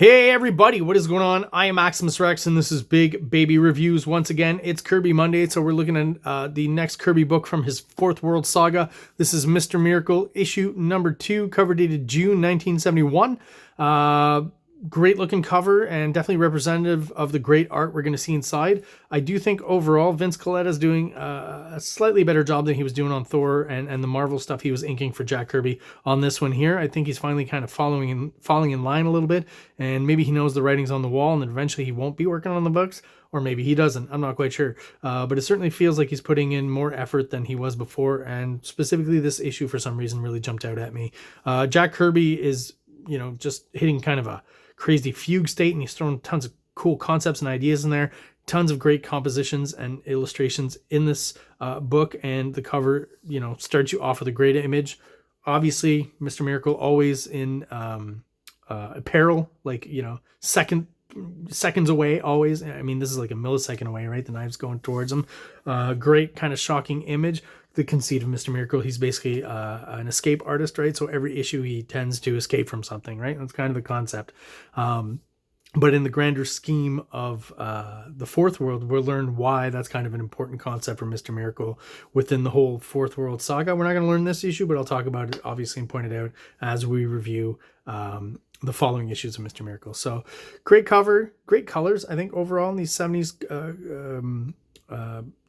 Hey everybody, what is going on? I am Maximus Rex and this is Big Baby Reviews. Once again, it's Kirby Monday, so we're looking at the next Kirby book from his Fourth World Saga. This is Mr. Miracle, issue number 2, cover dated June 1971. Great looking cover and definitely representative of the great art we're going to see inside. I do think overall Vince Colletta is doing a slightly better job than he was doing on Thor and the Marvel stuff he was inking for Jack Kirby on this one here. I think he's finally kind of falling in line a little bit, and maybe he knows the writing's on the wall and eventually he won't be working on the books, or maybe he doesn't. I'm not quite sure. But it certainly feels like he's putting in more effort than he was before, and specifically this issue for some reason really jumped out at me. Jack Kirby is, just hitting kind of a crazy fugue state, and he's thrown tons of cool concepts and ideas in there. Tons of great compositions and illustrations in this book, and the cover, starts you off with a great image. Obviously, Mr. Miracle always in apparel, like, seconds away always. I mean, this is like a millisecond away, right? The knife's going towards him. Great kind of shocking image. The conceit of Mr. Miracle, he's basically an escape artist, right? So every issue he tends to escape from something, right? That's kind of the concept. But in the grander scheme of the Fourth World, we'll learn why that's kind of an important concept for Mr. Miracle within the whole Fourth World saga. We're not going to learn this issue, but I'll talk about it, obviously, and point it out as we review the following issues of Mr. Miracle. So great cover, great colors, I think, overall in these 70s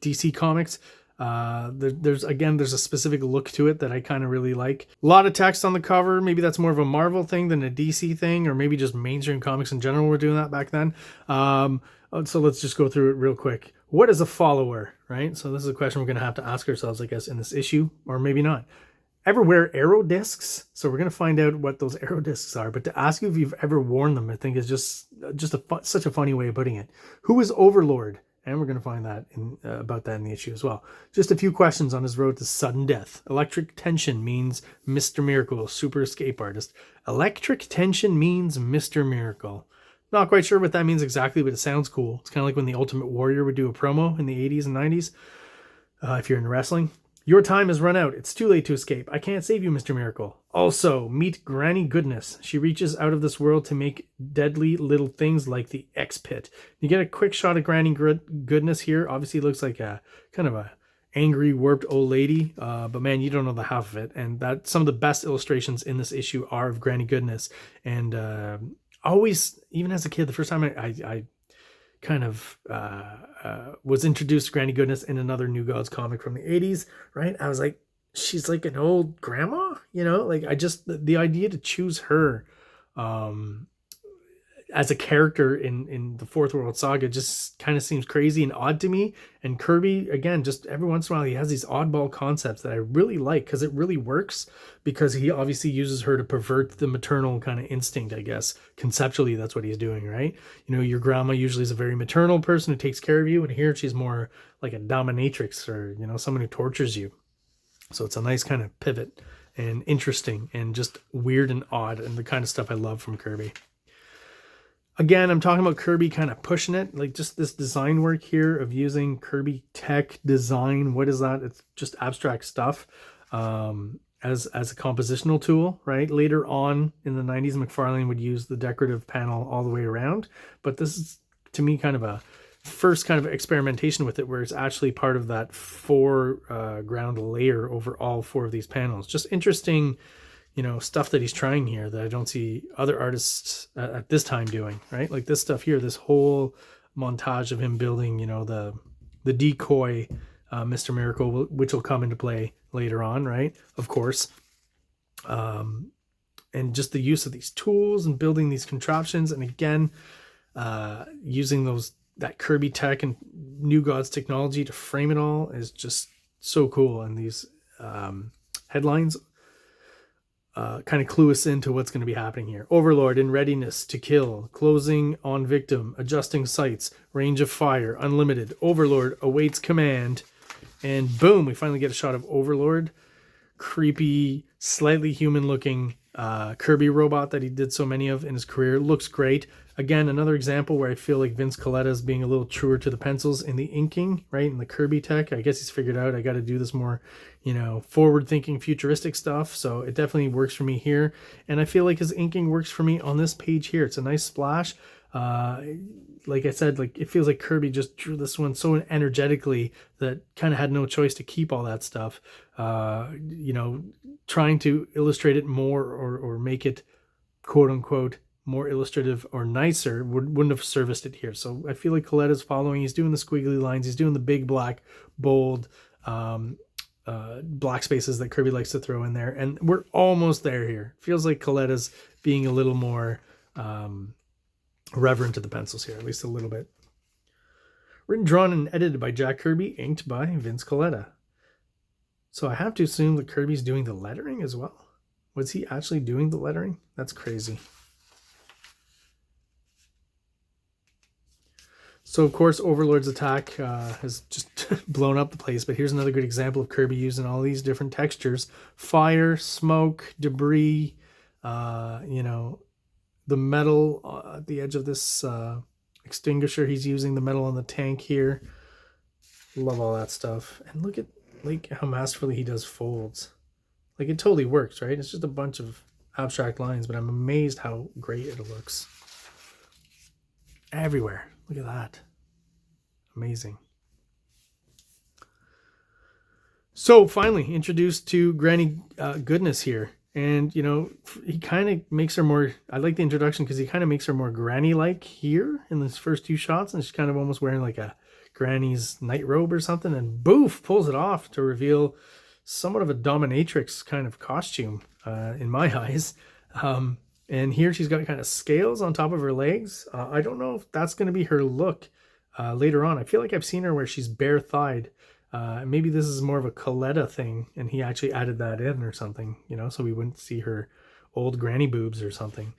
DC comics. There's a specific look to it that I kind of really like. A lot of text on the cover. Maybe that's more of a Marvel thing than a DC thing, or maybe just mainstream comics in general were doing that back then. So let's just go through it real quick. What is a follower, right? So this is a question we're going to have to ask ourselves, I guess, in this issue, or maybe not. Ever wear arrow discs? So we're going to find out what those arrow discs are, but to ask you if you've ever worn them, I think is just such a funny way of putting it. Who is Overlord? And we're going to find that about that in the issue as well. Just a few questions on his road to sudden death. Electric tension means Mr. Miracle, super escape artist. Electric tension means Mr. Miracle. Not quite sure what that means exactly, but it sounds cool. It's kind of like when the Ultimate Warrior would do a promo in the 80s and 90s, if you're into wrestling. Your time has run out. It's too late to escape. I can't save you, Mr. Miracle. Also, meet Granny Goodness. She reaches out of this world to make deadly little things like the X-Pit. You get a quick shot of Granny Goodness here. Obviously, it looks like a kind of a angry, warped old lady. But man, you don't know the half of it. And that some of the best illustrations in this issue are of Granny Goodness. And always, even as a kid, the first time I kind of was introduced to Granny Goodness in another New Gods comic from the 80s, right? I was like, she's like an old grandma, like the idea to choose her as a character in the Fourth World Saga just kind of seems crazy and odd to me. And Kirby, again, just every once in a while, he has these oddball concepts that I really like because it really works, because he obviously uses her to pervert the maternal kind of instinct, I guess. Conceptually, that's what he's doing, right? Your grandma usually is a very maternal person who takes care of you, and here she's more like a dominatrix, or, someone who tortures you. So it's a nice kind of pivot and interesting and just weird and odd, and the kind of stuff I love from Kirby. Again, I'm talking about Kirby kind of pushing it, like just this design work here of using Kirby tech design. What is that? It's just abstract stuff as a compositional tool, right? Later on in the 90s, McFarlane would use the decorative panel all the way around. But this is, to me, kind of a first kind of experimentation with it, where it's actually part of that foreground layer over all 4 of these panels. Just interesting, stuff that he's trying here that I don't see other artists at this time doing, right? Like this stuff here, this whole montage of him building, the decoy Mr. Miracle, which will come into play later on, right? Of course. And just the use of these tools and building these contraptions. And again, using that Kirby tech and New Gods technology to frame it all is just so cool. And these headlines kind of clue us into what's going to be happening here. Overlord in readiness to kill, closing on victim, adjusting sights, range of fire, unlimited. Overlord awaits command. And boom, we finally get a shot of Overlord. Creepy, slightly human looking Kirby robot that he did so many of in his career. Looks great. Again, another example where I feel like Vince Colletta is being a little truer to the pencils in the inking, right? In the Kirby tech. I guess he's figured out I got to do this more, you know, forward-thinking, futuristic stuff. So it definitely works for me here. And I feel like his inking works for me on this page here. It's a nice splash. Like I said, like it feels like Kirby just drew this one so energetically that kind of had no choice to keep all that stuff. You know, trying to illustrate it more or make it quote unquote more illustrative or nicer wouldn't have serviced it here. So I feel like Coletta's following. He's doing the squiggly lines. He's doing the big black, bold, black spaces that Kirby likes to throw in there. And we're almost there here. Feels like Coletta's being a little more reverent to the pencils here, at least a little bit. Written, drawn, and edited by Jack Kirby, inked by Vince Colletta. So I have to assume that Kirby's doing the lettering as well. Was he actually doing the lettering? That's crazy. So, of course, Overlord's attack has just blown up the place. But here's another good example of Kirby using all these different textures. Fire, smoke, debris, you know, the metal at the edge of this extinguisher. He's using the metal on the tank here. Love all that stuff. And look at like how masterfully he does folds. Like it totally works, right? It's just a bunch of abstract lines, but I'm amazed how great it looks. Everywhere. Look at that. Amazing. So finally introduced to Granny Goodness here. And, you know, he kind of makes her more, I like the introduction because he kind of makes her more granny-like here in these first two shots. And she's kind of almost wearing like a granny's night robe or something. And boof, pulls it off to reveal somewhat of a dominatrix kind of costume in my eyes. And here she's got kind of scales on top of her legs. I don't know if that's going to be her look later on. I feel like I've seen her where she's bare-thighed. Maybe this is more of a Colletta thing, and he actually added that in or something, you know, so we wouldn't see her old granny boobs or something.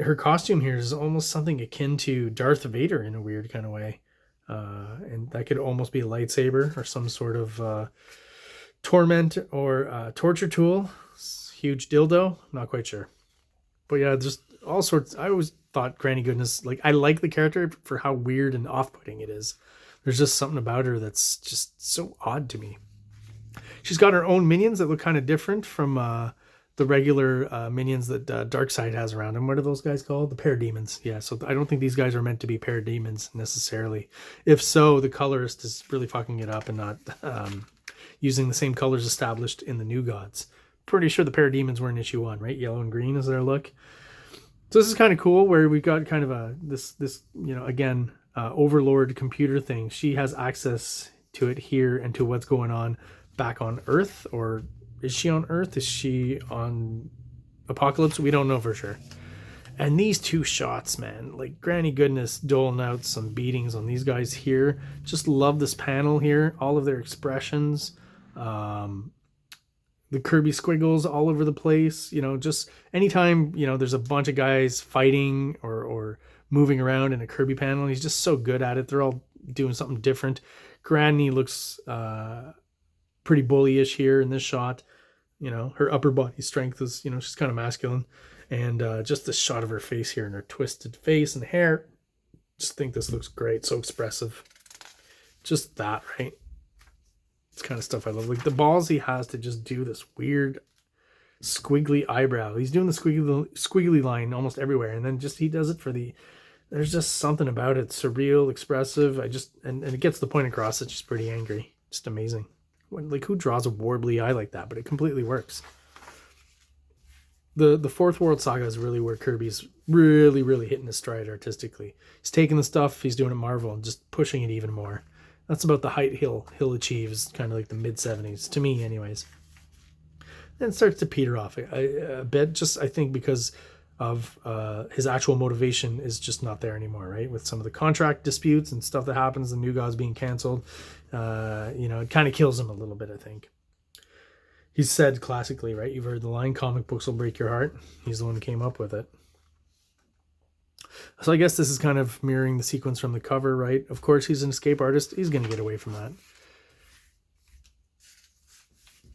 Her costume here is almost something akin to Darth Vader in a weird kind of way. And that could almost be a lightsaber or some sort of torment or torture tool. Huge dildo. Not quite sure. But yeah, just all sorts. I always thought Granny Goodness, like, I like the character for how weird and off-putting it is. There's just something about her that's just so odd to me. She's got her own minions that look kind of different from the regular minions that Darkseid has around him. What are those guys called? The parademons. Yeah, so I don't think these guys are meant to be parademons necessarily. If so, the colorist is really fucking it up and not using the same colors established in the New Gods. Pretty sure the parademons were in issue 1, right? Yellow and green is their look. So this is kind of cool where we've got kind of a this you know, again, overlord computer thing. She has access to it here and to what's going on back on Earth. Or is she on Earth? Is she on Apocalypse? We don't know for sure. And these two shots, man, like Granny Goodness doling out some beatings on these guys here. Just love this panel here. All of their expressions. The Kirby squiggles all over the place, you know, just anytime, you know, there's a bunch of guys fighting or moving around in a Kirby panel, he's just so good at it. They're all doing something different. Granny looks pretty bullyish here in this shot. You know, her upper body strength is, you know, she's kind of masculine. And just this shot of her face here and her twisted face and hair. Just think this looks great. So expressive. Just that, right? It's kind of stuff I love. Like the balls he has to just do this weird squiggly eyebrow. He's doing the squiggly line almost everywhere. And then just he does it for the... There's just something about it. Surreal, expressive. And it gets the point across that she's pretty angry. Just amazing. Like who draws a warbly eye like that? But it completely works. The Fourth World Saga is really where Kirby's really, really hitting his stride artistically. He's taking the stuff he's doing at Marvel and just pushing it even more. That's about the height he'll achieve, is kind of like the mid-70s, to me anyways. Then it starts to peter off a bit, just I think because of his actual motivation is just not there anymore, right? With some of the contract disputes and stuff that happens, the New Gods being canceled, you know, it kind of kills him a little bit, I think. He's said classically, right? You've heard the line, comic books will break your heart. He's the one who came up with it. So I guess this is kind of mirroring the sequence from the cover, right? Of course, he's an escape artist. He's going to get away from that.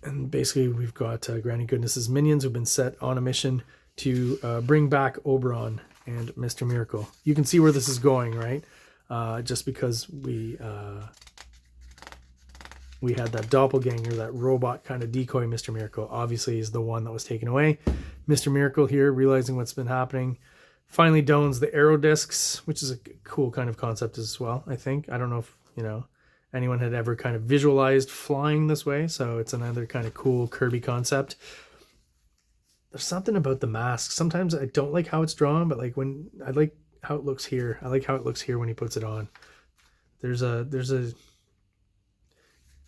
And basically, we've got Granny Goodness's minions who've been set on a mission to bring back Oberon and Mr. Miracle. You can see where this is going, right? Just because we had that doppelganger, that robot kind of decoy Mr. Miracle. Obviously, is the one that was taken away. Mr. Miracle here, realizing what's been happening, finally dons the arrow discs, which is a cool kind of concept as well, I think. I don't know if, anyone had ever kind of visualized flying this way, so it's another kind of cool Kirby concept. There's something about the mask. Sometimes I don't like how it's drawn, but like when I like how it looks here. I like how it looks here when he puts it on. There's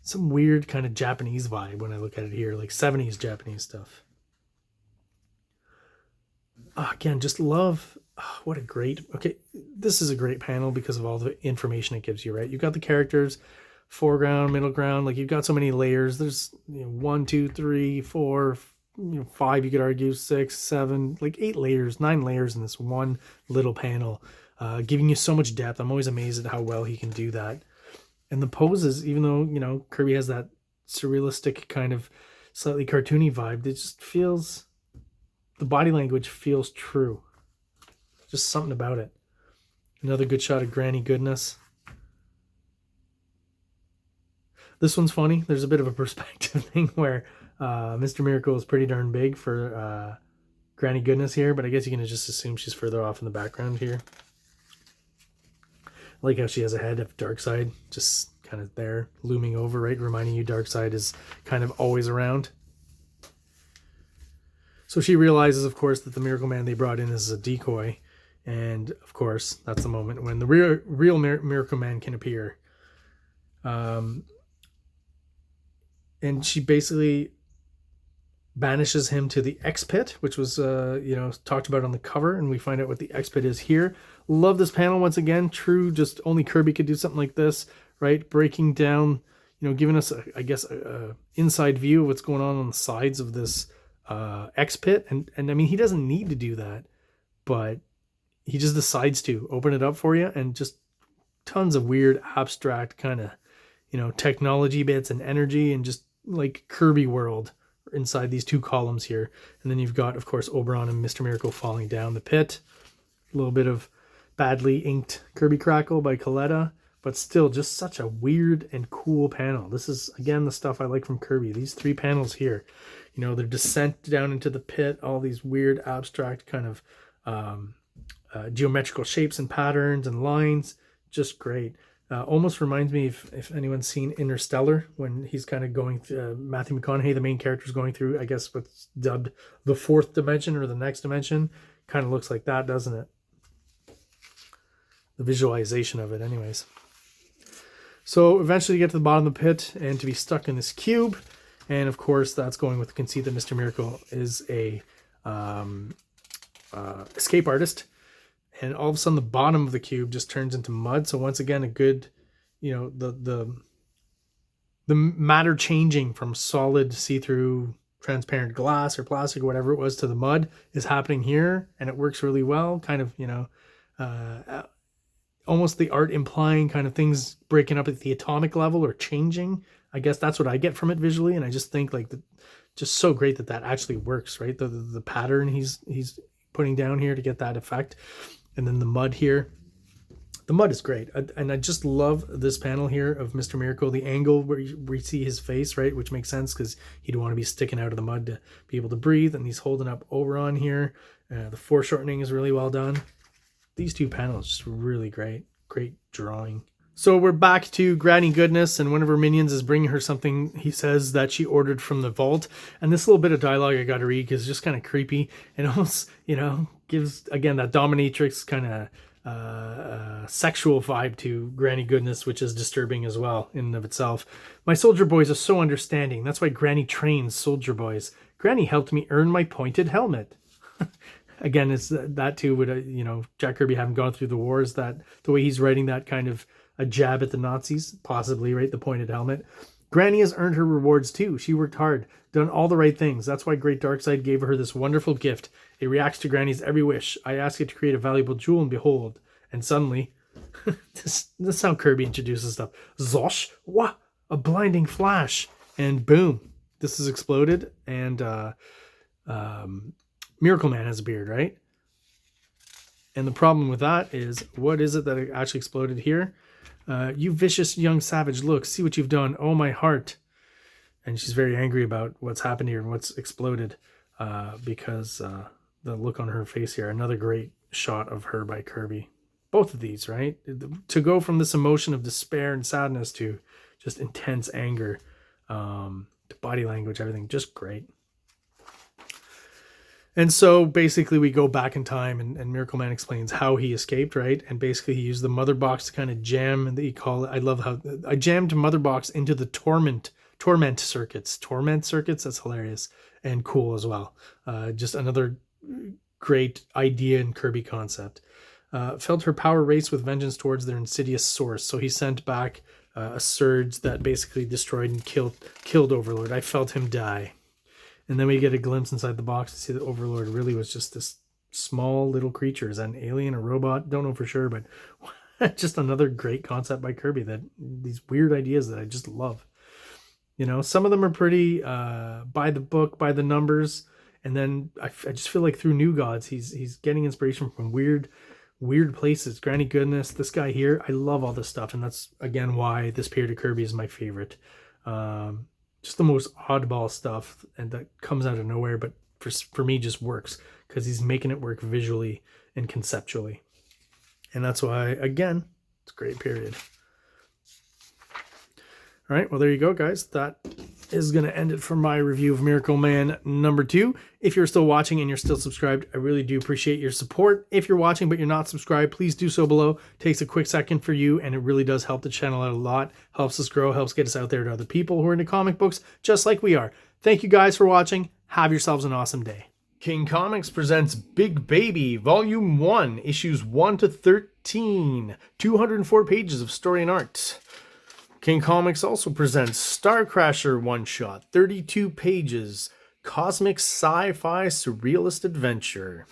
some weird kind of Japanese vibe when I look at it here, like 70s Japanese stuff. Again, just love. What a great. Okay, this is a great panel because of all the information it gives you, right? You've got the characters, foreground, middle ground. Like you've got so many layers. There's 1, 2, 3, 4. 5, you could argue, 6, 7, like 8 layers, 9 layers in this one little panel, giving you so much depth. I'm always amazed at how well he can do that. And the poses, even though, Kirby has that surrealistic kind of slightly cartoony vibe, it just feels, the body language feels true. Just something about it. Another good shot of Granny Goodness. This one's funny. There's a bit of a perspective thing where Mr. Miracle is pretty darn big for Granny Goodness here, but I guess you can just assume she's further off in the background here. I like how she has a head of Darkseid just kind of there, looming over, right? Reminding you Darkseid is kind of always around. So she realizes, of course, that the Miracle Man they brought in is a decoy. And, of course, that's the moment when the real Miracle Man can appear. And she basically banishes him to the X Pit, which was, talked about on the cover, and we find out what the X Pit is here. Love this panel once again. True, just only Kirby could do something like this, right? Breaking down, giving us, a inside view of what's going on the sides of this X Pit. And I mean, he doesn't need to do that, but he just decides to open it up for you, and just tons of weird, abstract kind of, technology bits and energy, and just like Kirby world inside these two columns here. And then you've got, of course, Oberon and Mr. Miracle falling down the pit. A little bit of badly inked Kirby Crackle by Coletta, but still just such a weird and cool panel. This is, again, the stuff I like from Kirby. These 3 panels here, their descent down into the pit, all these weird, abstract kind of geometrical shapes and patterns and lines. Just great. Almost reminds me, if anyone's seen Interstellar, when he's kind of going through, Matthew McConaughey, the main character, is going through, I guess, what's dubbed the 4th dimension or the next dimension. Kind of looks like that, doesn't it? The visualization of it, anyways. So eventually you get to the bottom of the pit and to be stuck in this cube. And of course, that's going with the conceit that Mr. Miracle is a escape artist. And all of a sudden, the bottom of the cube just turns into mud. So once again, a good, the matter changing from solid, see-through, transparent glass or plastic or whatever it was to the mud is happening here, and it works really well. Kind of, almost the art implying kind of things breaking up at the atomic level or changing. I guess that's what I get from it visually, and I just think like just so great that actually works, right? The pattern he's putting down here to get that effect. And then the mud here. The mud is great. And I just love this panel here of Mr. Miracle. The angle where we see his face, right? Which makes sense because he'd want to be sticking out of the mud to be able to breathe. And he's holding up Oberon here. The foreshortening is really well done. These 2 panels just really great. Great drawing. So we're back to Granny Goodness, and one of her minions is bringing her something, he says, that she ordered from the vault. And this little bit of dialogue I got to read because it's just kind of creepy and almost, gives, again, that dominatrix kind of sexual vibe to Granny Goodness, which is disturbing as well in and of itself. My soldier boys are so understanding. That's why Granny trains soldier boys. Granny helped me earn my pointed helmet. Again, it's that too would, Jack Kirby having gone through the wars, that the way he's writing that kind of a jab at the Nazis, possibly, right? The pointed helmet. Granny has earned her rewards too. She worked hard, done all the right things. That's why Great Darkseid gave her this wonderful gift. It reacts to Granny's every wish. I ask it to create a valuable jewel, and behold. And suddenly, this is how Kirby introduces stuff. Zosh, wah, a blinding flash. And boom, this is exploded. And Miracle Man has a beard, right? And the problem with that is, what is it that actually exploded here? You vicious young savage, look, see what you've done. Oh, my heart. And she's very angry about what's happened here and what's exploded, because the look on her face here. Another great shot of her by Kirby. Both of these, right? To go from this emotion of despair and sadness to just intense anger, to body language, everything, just great. And so basically we go back in time, and Miracle Man explains how he escaped, right? And basically he used the mother box to kind of jam, and he call it, I love how I jammed mother box into the torment circuits. Torment circuits, that's hilarious and cool as well. Just another great idea in Kirby concept. Felt her power race with vengeance towards their insidious source. So he sent back a surge that basically destroyed and killed Overlord. I felt him die. And then we get a glimpse inside the box to see that Overlord really was just this small little creature. Is that an alien, a robot? Don't know for sure, but just another great concept by Kirby, that these weird ideas that I just love. You know, some of them are pretty by the book, by the numbers. And then I just feel like through New Gods, he's getting inspiration from weird places. Granny Goodness, this guy here, I love all this stuff. And that's, again, why this period of Kirby is my favorite. Just the most oddball stuff, and that comes out of nowhere, but for me just works because he's making it work visually and conceptually. And that's why, again, it's a great period. All right, well, there you go, guys. That is going to end it for my review of Miracle Man #2. If you're still watching and you're still subscribed, I really do appreciate your support. If you're watching but you're not subscribed, please do so below. It takes a quick second for you, and it really does help the channel out a lot. Helps us grow, helps get us out there to other people who are into comic books just like we are. Thank you guys for watching. Have yourselves an awesome day. King Comics presents Big Baby, Volume 1, Issues 1 to 13. 204 pages of story and art. King Comics also presents Star Crasher one-shot, 32 pages, cosmic sci-fi surrealist adventure.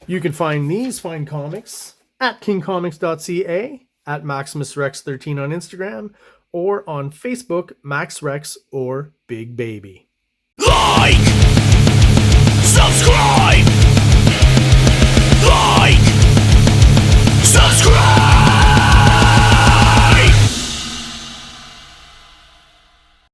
You can find these fine comics at KingComics.CA, at MaximusRex13 on Instagram, or on Facebook, MaxRex or Big Baby. Like! Subscribe!